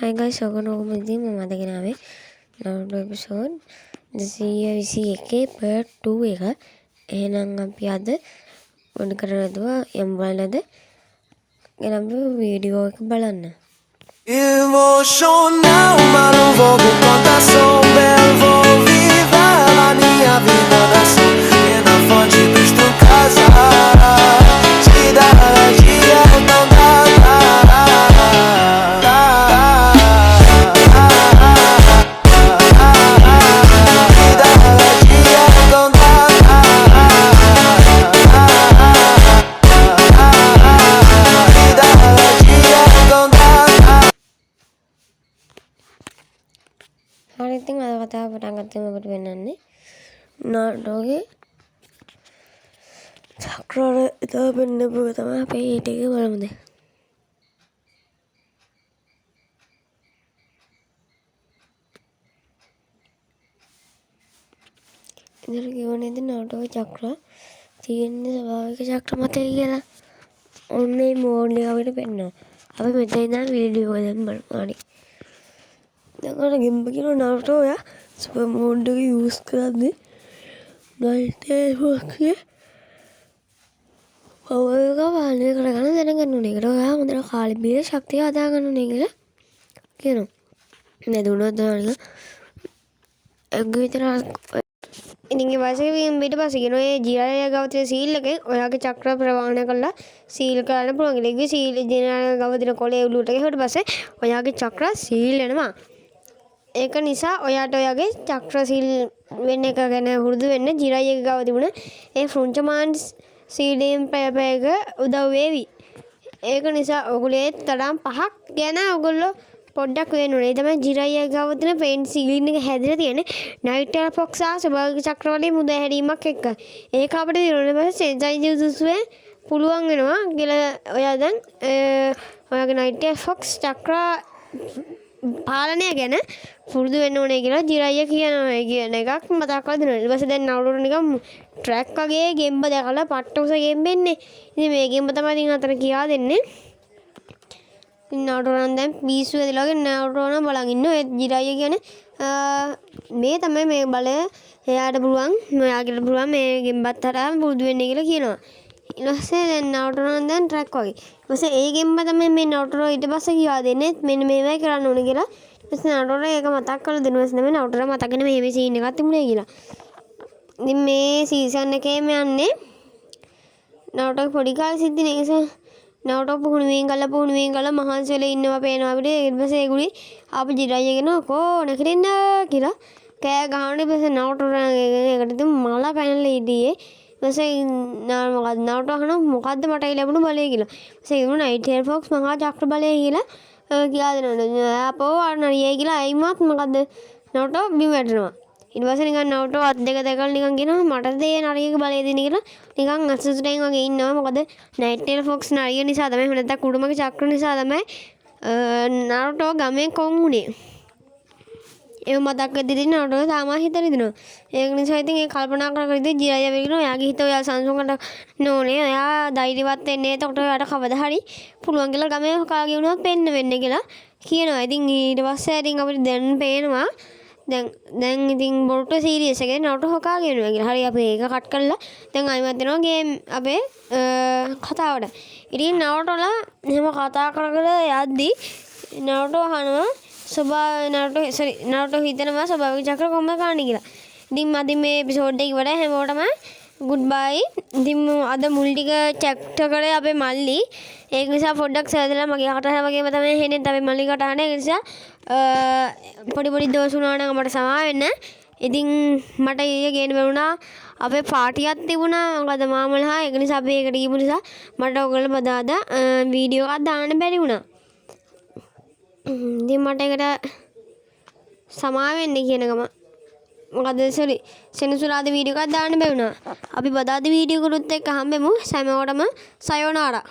Hi guys, ඔගොල්ලෝ ඉතින් මම අද ගෙනාවේ Naruto episode 221 part 2 එක. එහෙනම් අපි අද මොන කරනවද යම් බලනද ගෙනම්බු වීඩියෝ එක බලන්න. Emocional, mas não vou me contar, sou belo, vou viver a minha vida da e na fonte dos tu casa. Tira a dia, não dá. හරි ඉතින් අද කතාව පටන් ගත්තම ඔබට වෙන්නන්නේ නාටෝගේ චක්‍රවල ඉතල පෙන්නපු තමයි අපේ ඊට එක බලමු දැන්. ඉතින් කියවනේද නාටෝගේ චක්‍ර තියෙන්නේ ස්වභාවික චක්‍ර මතයි කියලා. ඔන්නේ මෝඩ් එක අපිට පෙන්නනවා. අපි මෙතන ඉඳන් වීඩියෝ එක දැන් බලමු. හරි. දැන් ගේම් එකේ Naruto යා සුපර් මෝඩ් එක යූස් කරද්දී නයිට් එකේ පවර් එක පාලනය කරගන්න දැනගන්න ඕනේ. ඒකට ඔයා හොඳට කාලේ බීලා ශක්තිය හදා ගන්න ඕනේ කියලා කියනවා. නැදුනොත් දාන්න එග්ග විතර ඉතින් ඒ වාසිය ඊට පස්සේ කියනවා ඒ ජීරාය ගවතේ සීල් එකෙන් ඔයාගේ චක්‍ර ප්‍රවාහනය කරලා සීල් කරන්න පුළුවන්. ඒකේ සීල් ජීරාය ගවතේ කොලේ උළුට ගිහුවට පස්සේ ඔයාගේ චක්‍ර සීල් වෙනවා. ඒක නිසා ඔයාට ඔයාගේ චක්‍ර සීල් වෙන්න එක ගැන හුරුදු වෙන්න ජීරාය ගාව තිබුණ ඒ ෆ්‍රොන්චමාන්ස් සීලයෙන් පැයක උදව් වේවි. ඒක නිසා ඔයගොල්ලෝ තරම් පහක් ගැන ඔයගොල්ලෝ පොඩ්ඩක් වෙන්න ඕනේ. ඒ තමයි ජීරාය ගාව තියෙන පේන් සීලින් එක හැදලා තියෙන්නේ නයිට් ෆොක්ස් ආ ස්වභාවික චක්‍ර වලින් මුදා හැරීමක් එක්ක. ඒක අපිට දිනුනේ පස්සේ සෙන්සයි ජුසුවේ පුළුවන් වෙනවා කියලා ඔයා දැන් ඔයාගේ නයිට් ෆොක්ස් චක්‍ර පාලනය ගැන පුරුදු වෙන්න ඕනේ කියලා ජීරාය කියනවා. කියන එකක් මතක් කරලා දෙනවා. ඊට පස්සේ දැන් Naruto නිකන් ට්‍රැක් වගේ ගෙම්බ දැකලා පට්ටුස ගෙම්බෙන්නේ. ඉතින් මේ ගෙම්බ තමයි ඉතින් අතන කියා දෙන්නේ. ඉතින් Naruto නම් දැන් පිස්සු වෙදලා වගේ Naruto නම් බලන් ඉන්නවා. ඒ ජීරාය කියන්නේ මේ තමයි මේ බලය එයාට පුළුවන් මෙයාට පුළුවන් මේ ගෙම්බත් තරම් පුරුදු වෙන්න කියලා කියනවා. ඊට පස්සේ දැන් Naruto නම් දැන් ට්‍රැක් වගේ. ඊට පස්සේ ඒ ගෙම්බ තමයි මේ Naruto ඊට පස්සේ කියා දෙන්නේ මෙන්න මේවයි කරන්න ඕනේ කියලා. Naruto ඒක මතක් කරලා දෙනවා. ඊට පස්සේ Naruto මතකගෙන මේ සීන් එකක් තිබුණේ කියලා. ඉතින් මේ සීසන් එකේම යන්නේ Naruto පොඩි කාලේ සිද්ධි නිසා Naruto පුහුණුවෙන් ගල මහන්සි වෙලා ඉන්නවා පේනවා අපිට. ඊට පස්සේ ඒගොල්ලෝ ආපු ජීරාය කියනවා කො නැගිටින්න කියලා කෑ ගහන. ඊට පස්සේ Naruto ඒකට ඉතින් මල පැනලා ඉදී. ඊට පස්සේ Naruto අහනවා මොකද්ද මට ලැබුණු බලය කියලා. ඊට පස්සේ ඒගොල්ලෝ නයිට් ෆොක්ස් මහා චක්‍ර බලය කියලා කියා දෙනවා. අපෝ අරණියයි කියලා අයිමත් මොකද්ද Naruto බිම වැටෙනවා. ඊට පස්සේ නිකන් Naruto අත් දෙක දැකලා නිකන් කියනවා මට දේ නරියක බලය දෙන්න කියලා නිකන් අසුසුටෙන් වගේ ඉන්නවා. මොකද නයිට් ෆොක්ස් නරිය නිසා තමයි නැත්නම් කුඩුමගේ චක්‍ර නිසා තමයි Naruto ගමෙන් කොන් උනේ. ඒ මතක් වෙද්දී Naruto තාම හිතලා ඉඳිනවා. ඒක නිසා ඉතින් ඒ කල්පනා කර කර ඉඳි ජීරාය වෙලිනවා. එයාගේ හිත ඔයා සංසුන්කට නෝනේ. එයා ධෛර්යවත් වෙන්නේ. එතකොට ඔයාට කවදා හරි පුළුවන් කියලා ගමේ කාගේ වුණත් පෙන්න වෙන්නේ කියලා කියනවා. ඉතින් ඊට පස්සේ ඉතින් අපිට දැන් පේනවා දැන් ඉතින් බොරුට සීරියස් එකේ Naruto හොකාගෙන යනවා කියලා. හරි අපි ඒක කට් කරලා දැන් ආයෙත් දෙනවා ගේම් අපේ කතාවට. ඉතින් Narutoලා එහෙම කතා කර කර යද්දි Naruto අහනවා Naruto හිතනවා ස්වභාවික චක්‍ර කොහොමද කරන්නේ කියලා. ඉතින් මදින් මේ එපිසෝඩ් එක ඉවරයි. හැමෝටම ගුඩ් බයි. ඉතින් අද මුල් ටික චැප්ටර් කරේ අපේ මල්ලි. ඒක නිසා පොඩ්ඩක් සෑදලා මගේ කටහඬ වගේම තමයි හෙන්නේ අපේ මල්ලි කටහඬ. ඒ නිසා පොඩි දෝෂ වුණා නම් අපට සමා වෙන්න. ඉතින් මට ඊයේ ගේන්න බැරුණා. අපේ පාටියක් තිබුණා. මොකද මාමලහා ඒක නිසා අපි ඒකට ගිහපු නිසා මට ඔයගොල්ලෝ බදාදා වීඩියෝ එකක් දාන්න බැරි වුණා. ඉතින් මට ඒකට සමා වෙන්න කියන ගම මොකද සෙනසුරාදා වීඩියෝ එකක් දාන්න බැරි වුණා. අපි බදාදා වීඩියෝ කරුත් එක්ක හම්බෙමු. සෑමෝටම සයෝනාරා.